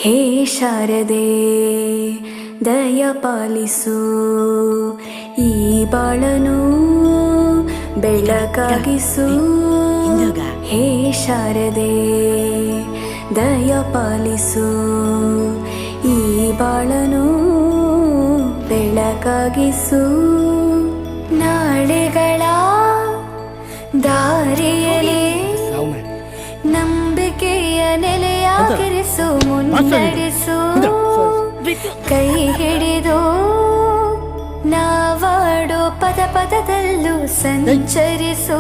ಹೇ ಶಾರದೆ ದಯ ಪಾಲಿಸು, ಈ ಬಾಳನು ಬೆಳಕಾಗಿಸು. ಹೇ ಶಾರದೆ ದಯ ಪಾಲಿಸು, ಈ ಬಾಳನು ಬೆಳಕಾಗಿಸು. ನಾಳೆಗಳ ದಾರಿಯಲ್ಲಿ ನಂಬಿಕೆಯ ನೆಲೆಯಾಗಿರಿಸು, ಮುನ್ನಡೆಸು. ಕೈ ಹಿಡಿದು ನಾವಾಡೋ ಪದ ಪದದಲ್ಲೂ ಸಂಚರಿಸು.